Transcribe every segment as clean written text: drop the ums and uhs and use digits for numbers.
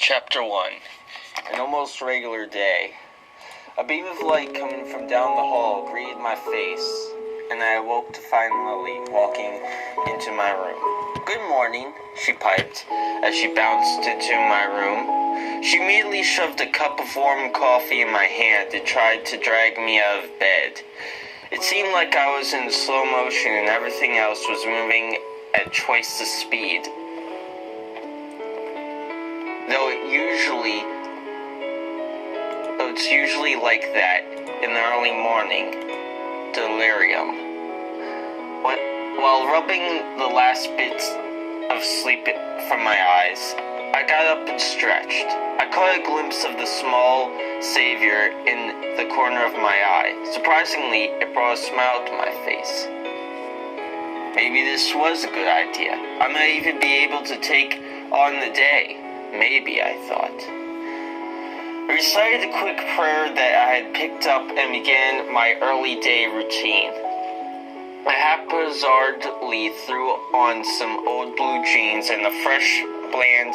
Chapter 1. An almost regular day. A beam of light coming from down the hall greeted my face, and I awoke to find Lily walking into my room. "Good morning," she piped as she bounced into my room. She immediately shoved a cup of warm coffee in my hand and tried to drag me out of bed. It seemed like I was in slow motion and everything else was moving at twice the speed. Though it's usually like that in the early morning delirium. While rubbing the last bits of sleep from my eyes, I got up and stretched. I caught a glimpse of the small savior in the corner of my eye. Surprisingly, it brought a smile to my face. Maybe this was a good idea. I might even be able to take on the day. Maybe, I thought. I recited a quick prayer that I had picked up and began my early day routine. I haphazardly threw on some old blue jeans and a fresh, bland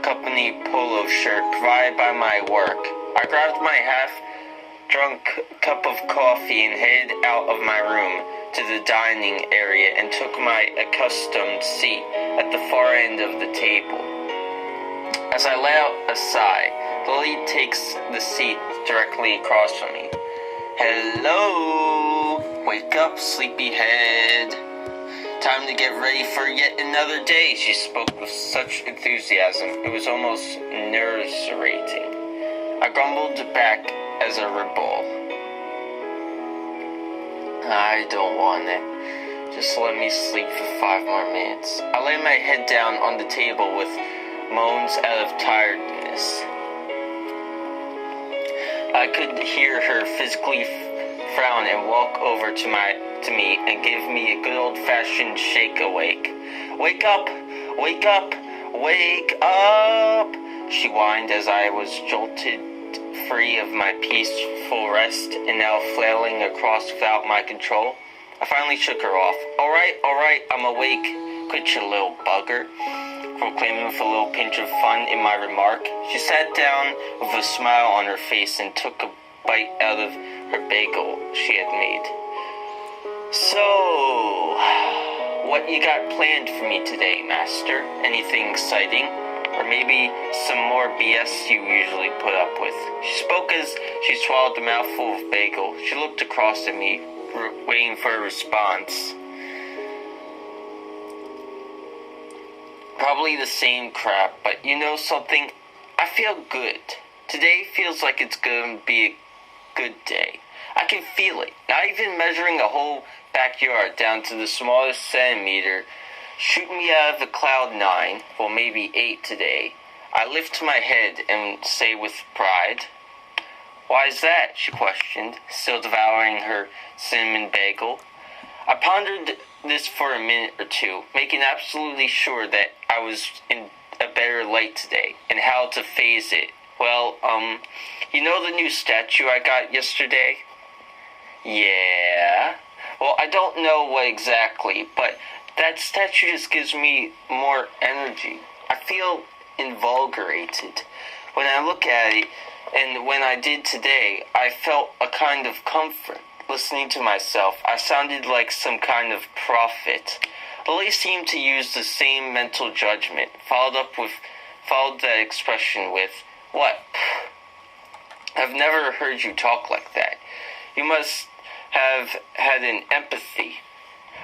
company polo shirt provided by my work. I grabbed my half-drunk cup of coffee and headed out of my room to the dining area and took my accustomed seat at the far end of the table. As I let out a sigh, Lily takes the seat directly across from me. "Hello! Wake up, sleepyhead. Time to get ready for yet another day," she spoke with such enthusiasm it was almost nerve-wracking. I grumbled back as a rebel. "I don't want it. Just let me sleep for 5 more minutes." I laid my head down on the table with moans out of tiredness. I could hear her physically frown and walk over to me and give me a good old-fashioned shake awake. "Wake up! Wake up! Wake up!" she whined as I was jolted free of my peaceful rest and now flailing across without my control. I finally shook her off. All right, I'm awake. Quit your little bugger," proclaiming with a little pinch of fun in my remark. She sat down with a smile on her face and took a bite out of her bagel she had made. "So, what you got planned for me today, master? Anything exciting? Or maybe some more BS you usually put up with?" She spoke as she swallowed a mouthful of bagel. She looked across at me, waiting for a response. Probably the same crap, but you know something? I feel good. Today feels like it's going to be a good day. I can feel it. Not even measuring a whole backyard down to the smallest centimeter. Shoot me out of a cloud 9, well maybe 8 today. I lift my head and say with pride, "Why is that?" she questioned, still devouring her cinnamon bagel. I pondered this for a minute or two, making absolutely sure that I was in a better light today, and how to phase it. Well, you know the new statue I got yesterday? Yeah. Well, I don't know what exactly, but that statue just gives me more energy. I feel invigorated when I look at it, and when I did today, I felt a kind of comfort. Listening to myself, I sounded like some kind of prophet. Lily seemed to use the same mental judgment, followed that expression with, "What? I've never heard you talk like that. You must have had an empathy.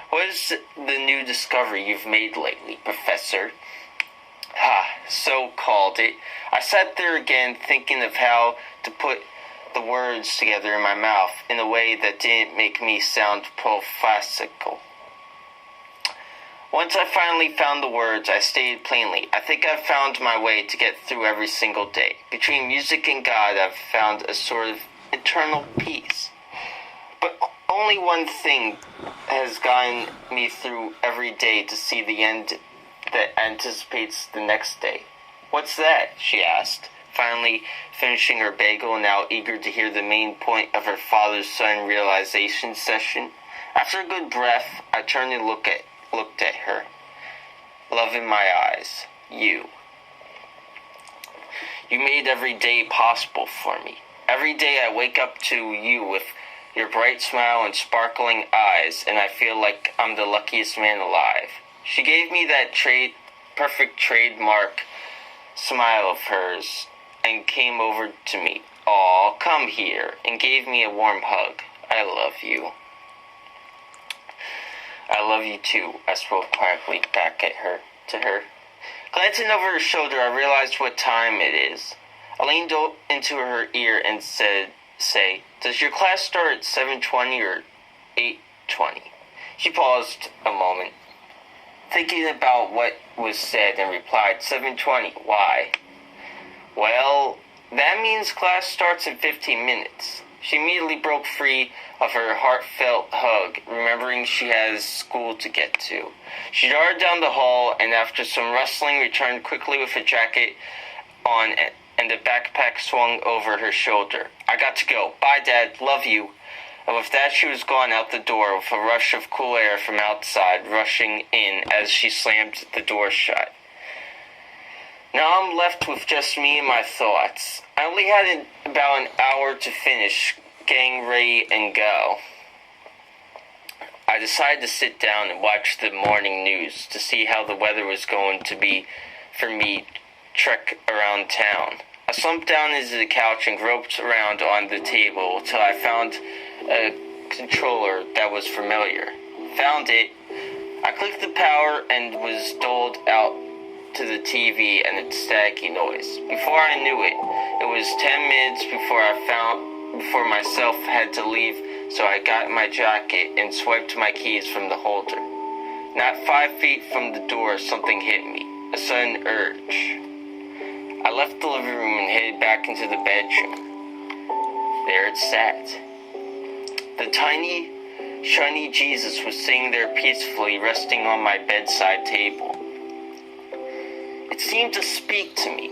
What is the new discovery you've made lately, Professor?" So called it. I sat there again, thinking of how to put the words together in my mouth in a way that didn't make me sound prophasical. Once I finally found the words, I stated plainly, "I think I've found my way to get through every single day. Between music and God, I've found a sort of eternal peace. But only one thing has gotten me through every day to see the end that anticipates the next day." "What's that?" she asked, finally finishing her bagel, now eager to hear the main point of her father-son realization session. After a good breath, I turned and looked at her. Love in my eyes. You. You made every day possible for me. Every day I wake up to you with your bright smile and sparkling eyes, and I feel like I'm the luckiest man alive. She gave me that perfect trademark smile of hers and came over to me. "Aw, come here," and gave me a warm hug. "I love you." "I love you too," I spoke quietly back to her. Glancing over her shoulder, I realized what time it is. I leaned into her ear and say, "Does your class start at 7:20 or 8:20? She paused a moment, thinking about what was said, and replied, 7:20. "Why?" "Well, that means class starts in 15 minutes. She immediately broke free of her heartfelt hug, remembering she has school to get to. She darted down the hall, and after some rustling, returned quickly with a jacket on and a backpack swung over her shoulder. "I got to go. Bye, Dad. Love you." And with that, she was gone out the door with a rush of cool air from outside rushing in as she slammed the door shut. Now I'm left with just me and my thoughts. I only had about an hour to finish getting ready and go. I decided to sit down and watch the morning news to see how the weather was going to be for me trek around town. I slumped down into the couch and groped around on the table till I found a controller that was familiar. Found it. I clicked the power and was doled out to the TV and its staticky noise. Before I knew it, it was 10 minutes before myself had to leave, so I got my jacket and swiped my keys from the holder. Not 5 feet from the door, something hit me, a sudden urge. I left the living room and headed back into the bedroom. There it sat. The tiny, shiny Jesus was sitting there peacefully, resting on my bedside table. It seemed to speak to me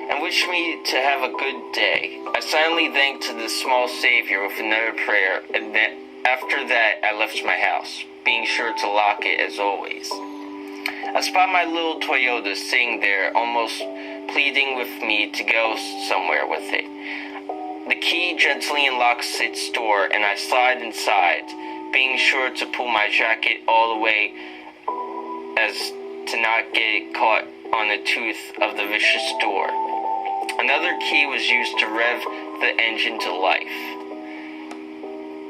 and wish me to have a good day. I silently thanked the small Savior with another prayer, and then after that I left my house, being sure to lock it as always. I spot my little Toyota sitting there, almost pleading with me to go somewhere with it. The key gently unlocks its door, and I slide inside, being sure to pull my jacket all the way as to not get caught on the tooth of the vicious door. Another key was used to rev the engine to life.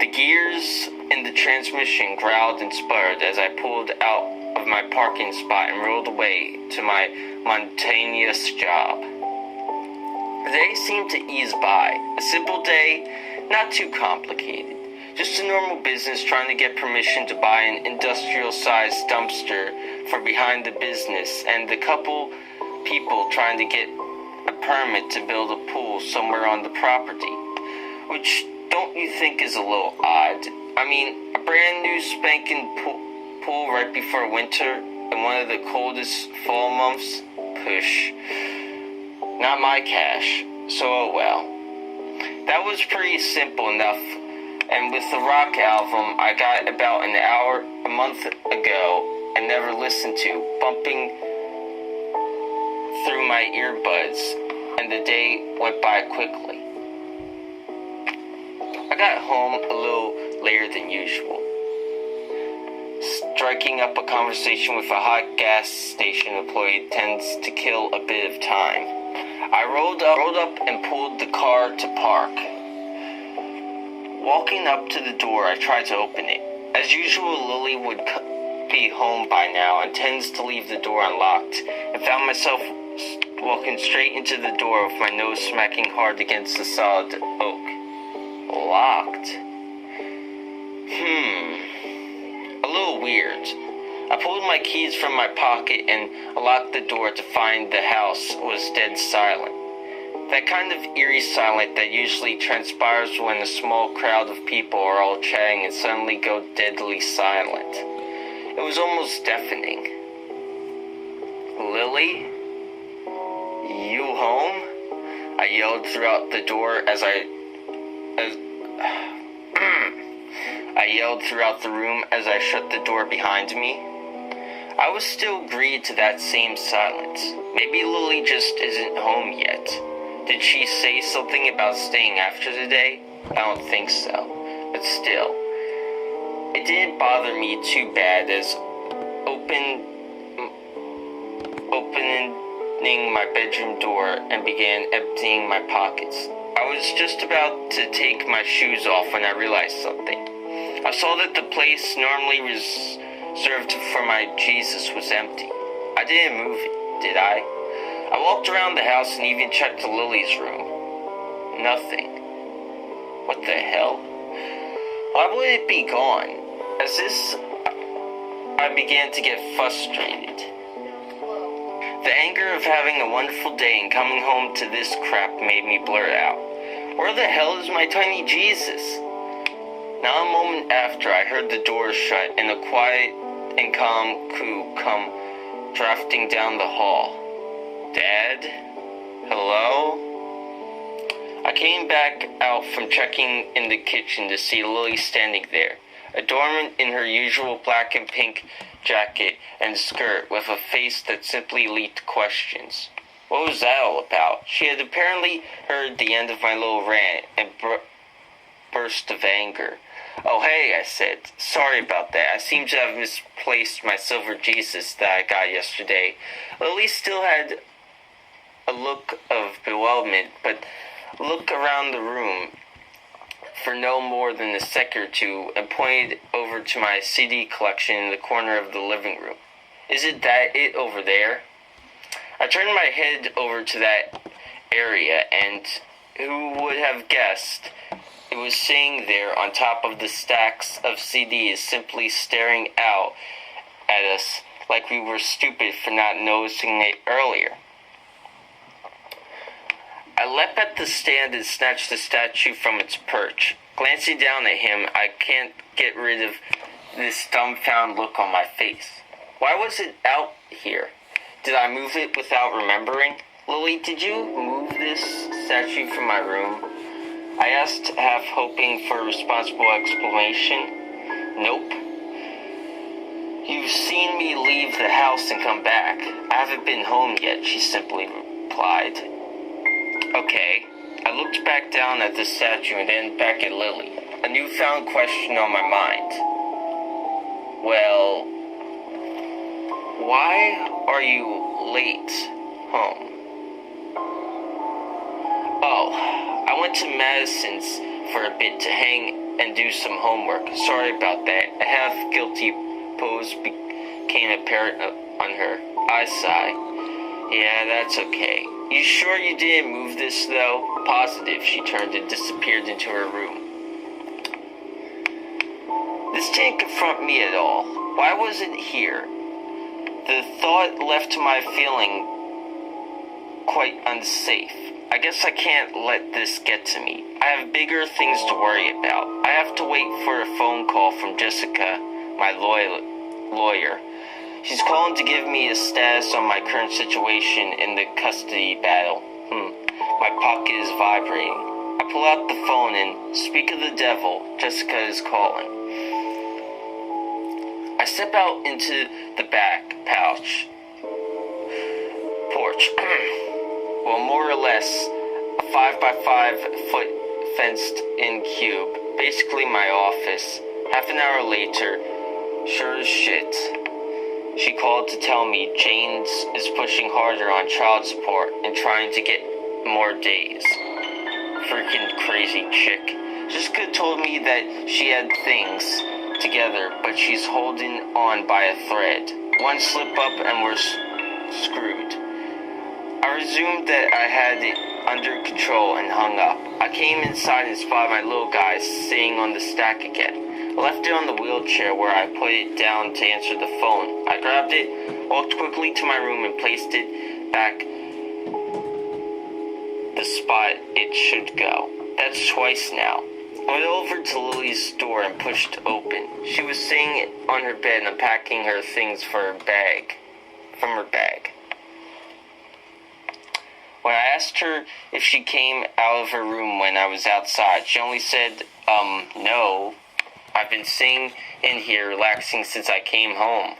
The gears in the transmission growled and sputtered as I pulled out of my parking spot and rolled away to my monotonous job. The day seemed to ease by. A simple day, not too complicated. Just a normal business trying to get permission to buy an industrial-sized dumpster for behind the business, and a couple people trying to get a permit to build a pool somewhere on the property. Which, don't you think is a little odd? I mean, a brand new spanking pool right before winter in one of the coldest fall months? Push. Not my cash, so oh well. That was pretty simple enough. And with the rock album I got about a month ago, and never listened to, bumping through my earbuds, and the day went by quickly. I got home a little later than usual, striking up a conversation with a hot gas station employee tends to kill a bit of time. I rolled up and pulled the car to park. Walking up to the door, I tried to open it. As usual, Lily would be home by now and tends to leave the door unlocked, and found myself walking straight into the door with my nose smacking hard against the solid oak. Locked. A little weird. I pulled my keys from my pocket and unlocked the door to find the house was dead silent. That kind of eerie silence that usually transpires when a small crowd of people are all chatting and suddenly go deadly silent. It was almost deafening. "Lily? You home?" I yelled throughout the door I yelled throughout the room as I shut the door behind me. I was still agreed to that same silence. Maybe Lily just isn't home yet. Did she say something about staying after today? I don't think so, but still. It didn't bother me too bad as opening my bedroom door and began emptying my pockets. I was just about to take my shoes off when I realized something. I saw that the place normally reserved for my Jesus was empty. I didn't move it, did I? I walked around the house and even checked Lily's room. Nothing. What the hell? Why would it be gone? I began to get frustrated. The anger of having a wonderful day and coming home to this crap made me blurt out, "Where the hell is my tiny Jesus?" Not a moment after, I heard the door shut and a quiet and calm coo come drafting down the hall. "Dad? Hello?" I came back out from checking in the kitchen to see Lily standing there, adorned in her usual black and pink jacket and skirt with a face that simply leaked questions. What was that all about? She had apparently heard the end of my little rant and burst of anger. "Oh, hey," I said. "Sorry about that. I seem to have misplaced my silver Jesus that I got yesterday." Lily still had a look of bewilderment, but looked around the room for no more than a second or two and pointed over to my CD collection in the corner of the living room. "Isn't that it over there?" I turned my head over to that area, and who would have guessed it was sitting there on top of the stacks of CDs, simply staring out at us like we were stupid for not noticing it earlier. I leapt at the stand and snatched the statue from its perch. Glancing down at him, I can't get rid of this dumbfounded look on my face. Why was it out here? Did I move it without remembering? "Lily, did you move this statue from my room?" I asked, half hoping for a responsible explanation. "Nope. You've seen me leave the house and come back. I haven't been home yet," she simply replied. Okay. I looked back down at the statue and then back at Lily, a newfound question on my mind. "Well, why are you late home?" "Oh, I went to Madison's for a bit to hang and do some homework. Sorry about that." A half-guilty pose became apparent on her. I sighed. "Yeah, that's okay. You sure you didn't move this, though?" "Positive." She turned and disappeared into her room. This didn't confront me at all. Why was it here? The thought left my feeling quite unsafe. I guess I can't let this get to me. I have bigger things to worry about. I have to wait for a phone call from Jessica, my lawyer. She's calling to give me a status on my current situation in the custody battle. My pocket is vibrating. I pull out the phone and, speak of the devil, Jessica is calling. I step out into the back porch. Well, more or less, a 5x5 foot fenced-in cube, basically my office. Half an hour later, sure as shit, she called to tell me James is pushing harder on child support and trying to get more days. Freaking crazy chick. Jessica told me that she had things together, but she's holding on by a thread. One slip up and we're screwed. I resumed that I had it under control and hung up. I came inside and spotted my little guy sitting on the stack again. I left it on the wheelchair where I put it down to answer the phone. I grabbed it, walked quickly to my room and placed it back the spot it should go. That's twice now. I went over to Lily's door and pushed open. She was sitting on her bed unpacking her things from her bag. When I asked her if she came out of her room when I was outside, she only said, no. I've been sitting in here relaxing since I came home.